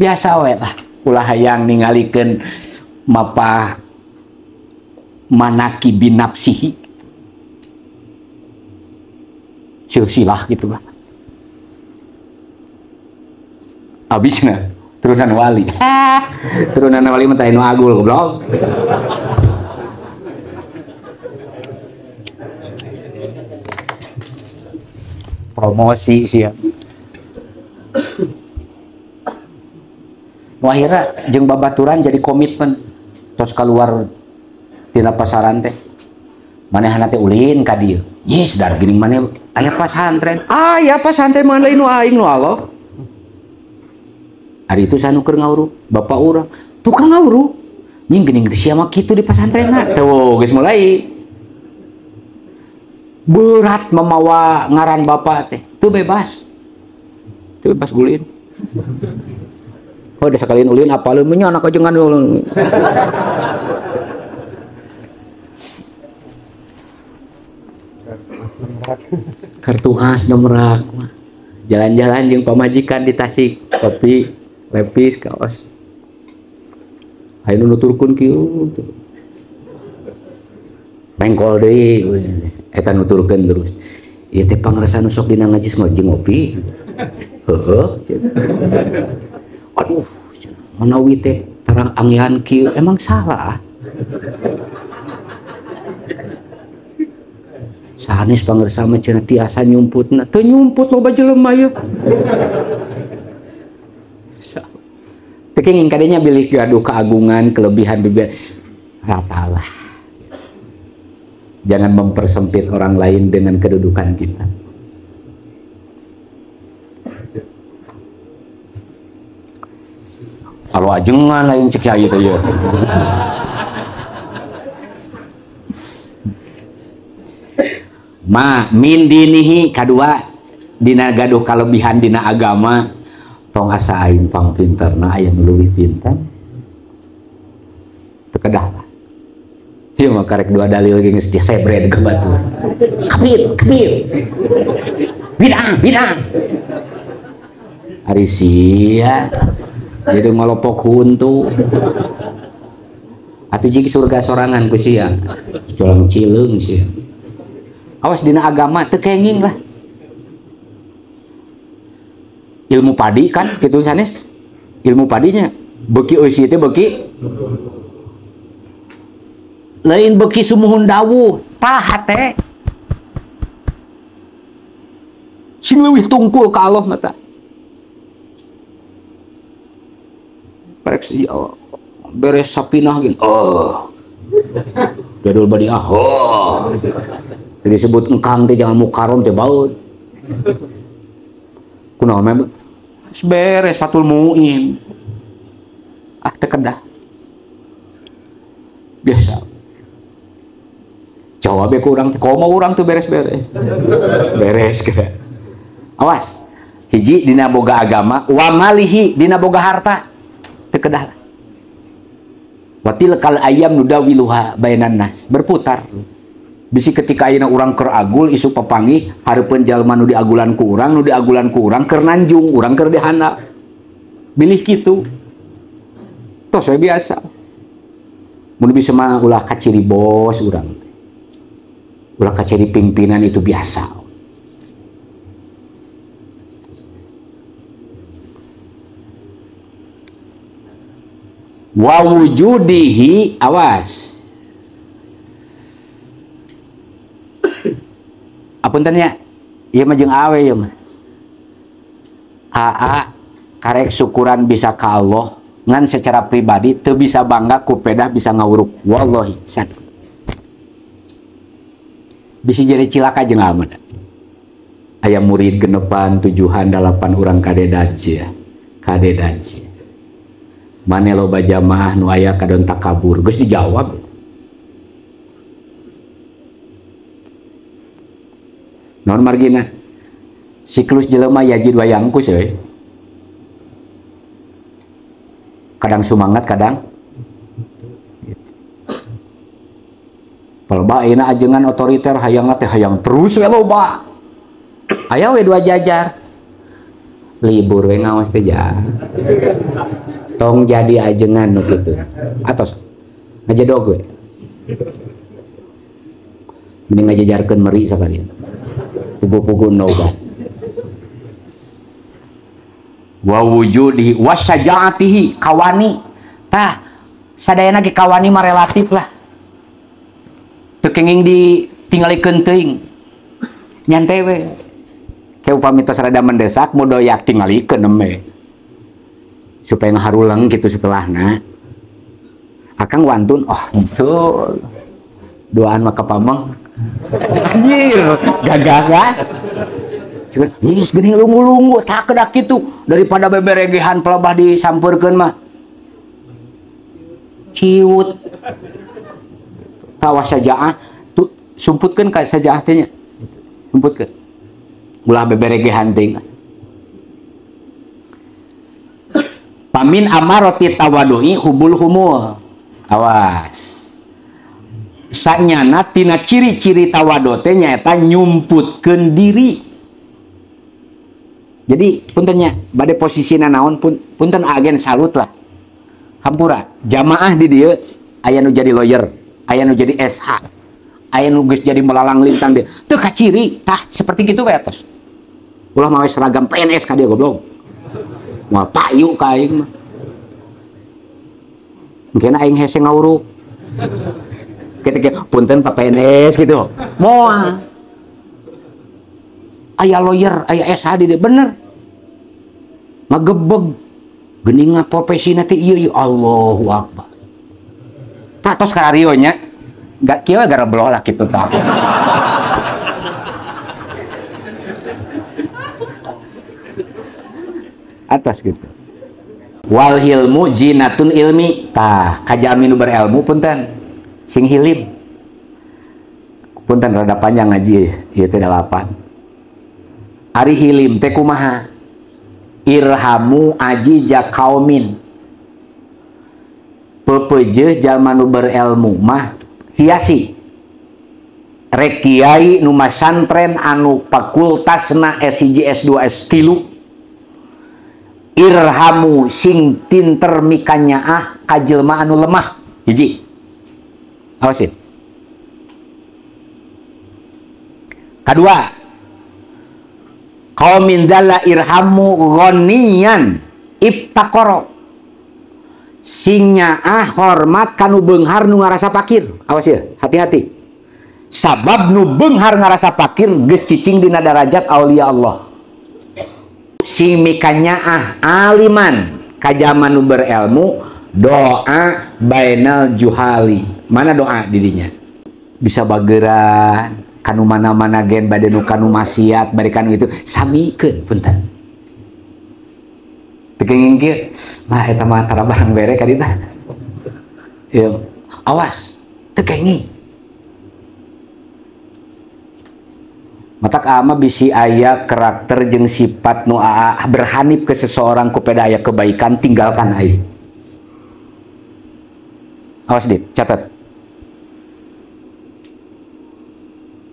Biasa we lah. Ulah hayang ningalikeun mapah manaki binapsihi. Silsilah gitu lah. Abisna turunan wali. Turunan wali mah teh nu agul goblok. Promosi sih ya. Nu akhirnya jeung babaturan jadi komitmen tos keluar tina pasaran teh. Manehna teh ulin ka dieu. Yes, dar geuning maneh aya pasantren. Aya pasantren mah lain nu aing nu Allah. Hari itu sanu keur ngawruh bapak urang. Tukang ngawruh. Nying geuning teh sia mah kitu di pasantrenna. Tuh geus mulai. Berat memawa ngaran bapak teh. Teu bebas. Teu bebas ulin. Oh, da sakalian ulin apaleun mah nya anak ajengan ulun. Kartu khas nomerak jalan-jalan jeung pamajikan di Tasik kopi lepis kaos aya nu nuturkeun kieu mengkol deui eta nuturkeun terus ieu teh pangresa nu sok dina ngaji jeung ngopi heueuh aduh manawi teh tarang anggihan kieu emang salah sanes pangersa mah cenah tiasa nyumputna teu nyumput loba jelema ieu teu kenging kadenya bilih gaduh keagungan kelebihan bibir rapalah jangan mempersempit orang lain dengan kedudukan kita. Kalau ajengan lain cek cai teh ya. Min dinihi kadua dina gaduh kalebihan dina agama tong asa aing pang pinterna aya nu leuwih pinter teu kedah lah ieu mah karek dua dalil ge geus disebred ke batu kafir bid'ah ari sia jadi ngalopok huntu atuh jigi surga sorangan ku sia colong cileung sia. Awas dina agama teu kenging lah. Ilmu padi kan kitu sanes. Ilmu padinya beuki eusi teh beuki lain beuki sumuhun dawuh tah teh. Sing leuwih tungkul ka Allah mata. Parek si beres sapinah gini. Jadul badiah. Disebut engkang teh jangan mukarom teh baut. Kunaon mah beres fatul muin. Teu kedah. Biasa. Jawab ku urang teh komo urang teu beres-beres. Beres kira. Awas. hiji dina boga agama, wa malihi dina boga harta. Teu kedah. Wa tilkal ayyam nudawiluha bainan nas, berputar. Bisi ketika ayeuna urang keur agul isu papanggih, hareupeun jalma nu diagulan ku urang, nu diagulan ku urang keur nanjung, urang keur dihandap. Bilih kitu. Tos we biasa. Mun bisa mah ulah kaciri bos urang. Ulah kaciri pimpinan itu biasa. Wa wujudihi, awas. Apunten ya, ieu mah jeung awe ieu mah. Aa karek syukuran bisa ka Allah, ngan secara pribadi teu bisa bangga ku pedah bisa ngawuruk. Wallahi satu. Bisa jadi cilaka jeung aman. Aya murid genepan 7-8 urang kadedaci ya. Kadedaci. Mane loba jamaah nu aya kadon takabur, geus dijawab. Non margina siklus jelema yajid wayangkus we. Kadang sumangat kadang loba ayeuna ajengan otoriter hayang teh hayang terus we loba. Aya we 2 jajar. Libur we ngawas teh ja. Tong jadi ajengan nu kitu. Atos ngajedog we. Mending ngajajarkeun meri sakalian. Pugu-pugu nobat. Wa wujudi wa syajaatihi, kawani. Tah, sadayana ge kawani mah relatif lah. Teu kenging ditinggalikeun teuing. Nyantai we. Ke upami tos rada mendesak mu doyak tingalikeun we. Supaya ngaharulang gitu setelahna. Akang wantun, oh betul. Doaan mah kapameng. Anjir, gagah kan? Cuman, yes, geuning lungu-lungu, tak kedak kitu daripada beberegehan pelebah disampeurkeun mah. Ciut. Tawa sajaah, tuh sumputkeun ka sajaah teh nya. Sumputkeun. Ulah beberegehan teh. Pamin amaroti tawadu'i hubul humul. Awas. Sanyana tina ciri-ciri tawadu teh nyaeta nyumputkeun diri. Jadi puntennya bade posisina naon punten agen salut lah. Hampura jamaah di dieu aya nu jadi lawyer, aya nu jadi SH, aya nu geus jadi melalang lintang dia. Teu kaciri tah seperti kitu we tos. Ulah mawe seragam PNS ka dia goblok. Moal payu ka aing mah. Mungkin aing hese ngawuruk. Ketika punten Pak PNS gitu. Moal. Aya lawyer, aya SH di dia bener. Magebeg. Geuning profesina teh ieu Allahu Akbar. Tah tos karario nya. Gak kieu gara beloh lah kitu tah. Atas gitu. Wal hilmu jinatun ilmi. Tah kajami nu berilmu punten. Sing hilim. Punten rada panjang ngaji ieu teh 8. Ari hilim teh kumaha? Irhamu ajija kaumin. Pepeujeuh jalma nu berilmu mah hiasi. Rek kiai nu masantren anu fakultasna S1 S2 S3. Irhamu sing tinter mikanyaah ka jelema anu lemah. Hiji. Awasin. Kedua, qaumin dalla irhamu ghaniyan ibtaqara. Sing nyaah hormat kanu beunghar nu ngarasa fakir. Awas ya, hati-hati. Sabab nu beunghar ngarasa fakir geus cicing dina darajat aulia Allah. Sing mikanyaah aliman ka jaman nu berilmu doa bainal juhali. Mana doa didinya? Bisa bageran kanu mana-mana gen bade nu kanu maksiat bari kanu itu samikeun punten. Teu kenging kieu. Nah eta mah tara barang bere ka dina. Ya, awas, teu kenging. matak ama bisi aya karakter jeung sifat nu berhanip ke seseorang kupeda aya kebaikan tinggalkan aing. Awas dit, catat.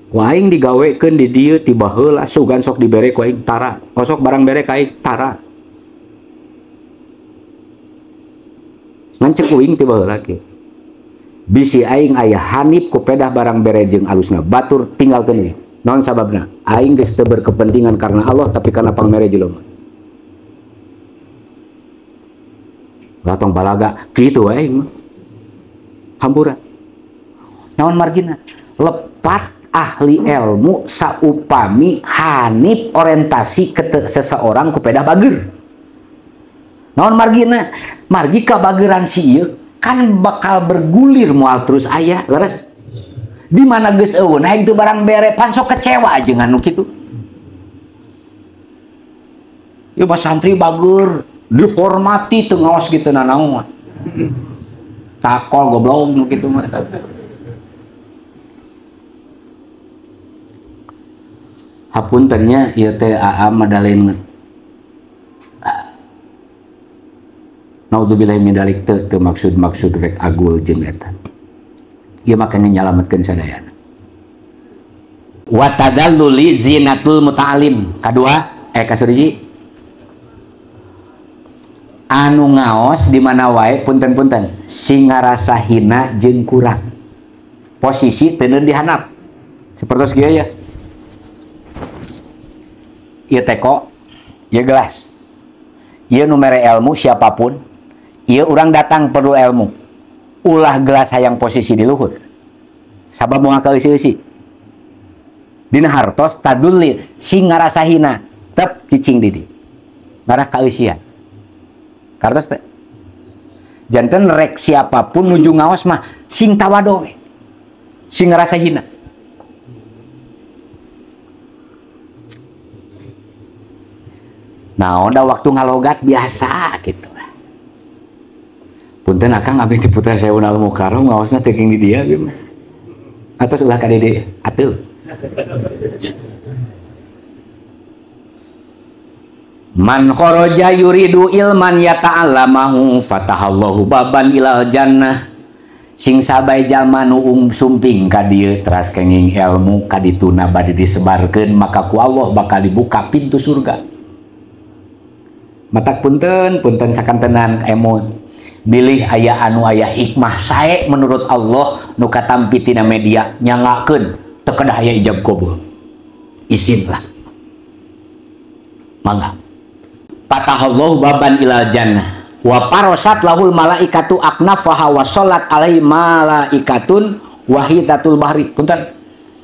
Ku aing digawekeun di dieu tiba heula sugan sok dibere ku aing tara. Osok barang bere ka aing tara. Lancek uing tiba heula ke. Bisi aing aya hanip kupeda barang bere jeung alusna batur tinggalkeun ieu. Naon sababna? Aing geus teu berkepentingan karena Allah tapi karena pangmere jelema. Gatong balaga kitu aing mah. Hampura. Naon margina? Lepat ahli ilmu saupami hanif orientasi ke seseorang kupeda bager. Naon margina? Margi ka bageran si ieu kan bakal bergulir moal terus aya leres. Di mana geus eueun aing teu barang bere pan sok kecewa jeung anu kitu. Ieu mah santri bager, dihormati teu ngaos kitu naon. Takol goblok nu kitu mah. Hapuntennya ieu teh aa madaleun naudzubillahi min dzalik teu maksud rek agul jeung eta. Ieu makanya nyalametkeun sadayana. Wa tadalluli zinatul muta'alim. Kadua, kasuriji anu ngaos di mana wae punten-punten sing ngarasa hina jeung kurang. Posisi teu neueun dihandap. Sapertos kieu ya. Ieu teko, ieu gelas. Ieu nu mere ilmu siapapun, ieu urang datang perlu ilmu. Ulah gelas hayang posisi di luhur. Sabab moal kaeusi-eusi. Dina hartos tadulli sing ngarasa hina, tep cicing di dieu. Ngarah kaeusian. Kartos teh. Janten rek siapapun nuju ngaos mah sing tawado we. Sing ngarasa hina. Nah, udah waktu ngalogat biasa gitu. Punten akang abdi ti Putra Sewu Al Mukarram ngaosna teu di dia ge Mas. Atos ulah ka Dede atuh. Man kharaja yuridu ilman yata'allamahu fatahallahu baban ilal jannah. Sing sabay jalma nu sumping ka dieu teras kenging ilmu ka dituna bade disebarkeun maka ku Allah bakal dibuka pintu surga. Matak punten sakantenan emon bilih aya anu aya hikmah sae menurut Allah nu katampi tina media nyangakeun teu kedah aya ijab qabul. Isin lah. Mangga. Fatahallahu baban ilal jannah wa parosat lahul malaikatu aknafaha wa salat alai malaikatun wahitatul bahri. Punten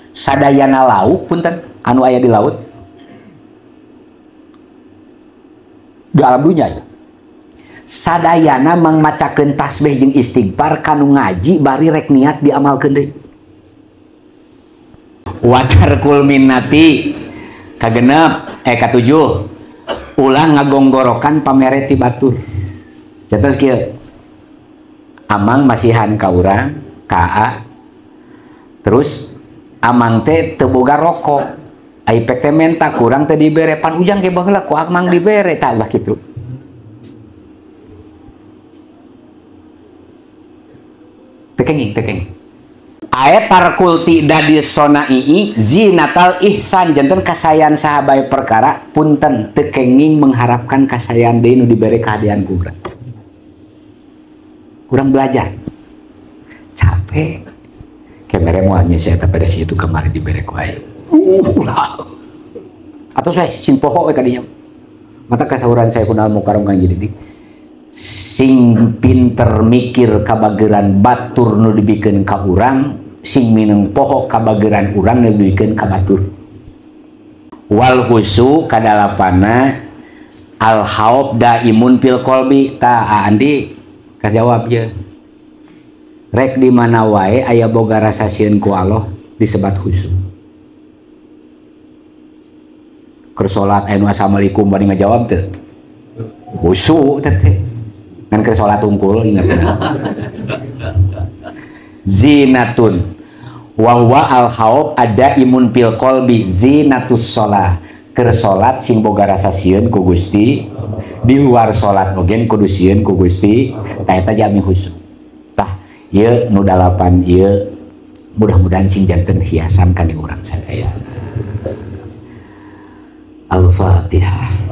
sadayana lauk punten anu aya di laut di alam dunia ya. Sadayana mangmacakeun tasbih jeung istighfar kanu ngaji bari rek niat diamalkeun deui. Wa tarkul minnati kagenep katujuh ulang ngagonggorokan pamere ti batur. Catos kieu. Amang masihan ka urang, ka terus amang teh teu boga rokok. Ai pek teh menta kurang teh dibere pan ujang ke baheula ku amang dibere tah lah kitu. Tekenging. Ayat tarkul tidak disonai zinatal ihsan janten kasayan sahabai perkara punten tekenging mengharapkan kasayan deui nu dibere kahadian ku urang. Urang belajar. Capek. Kemere moal nya saya pada situ kemarin dibere ku aing. Ulah. Atau saya sing poho we kadinya. Mata kasauran saya kunal mukaram kan jadi sing pinter mikir kabageran batur nu dibikeun ka urang, sing mineng poho kabageran urang nu dibikeun ka batur. Wal husu kadalapana al haub daimun fil qalbi. Ta Andi kajawab je. Rek di mana wae aya boga rasa sieun ku Allah disebat husu. Keur salat anu assalamualaikum bari ngajawab teu? Khusyuk teh. Kan keur salat unggul ingat. Zinatun Wahwa al-haub ada imun pil qalbi zinatus sholat. Keur salat sing boga rasa sieun ku Gusti, di luar salat oge kudu sieun ku Gusti, tah eta jami khusyuk. Tah ieu nu dalapan ieu mudah-mudahan sing janten hiasan ka di urang sadaya. Al-Fatihah.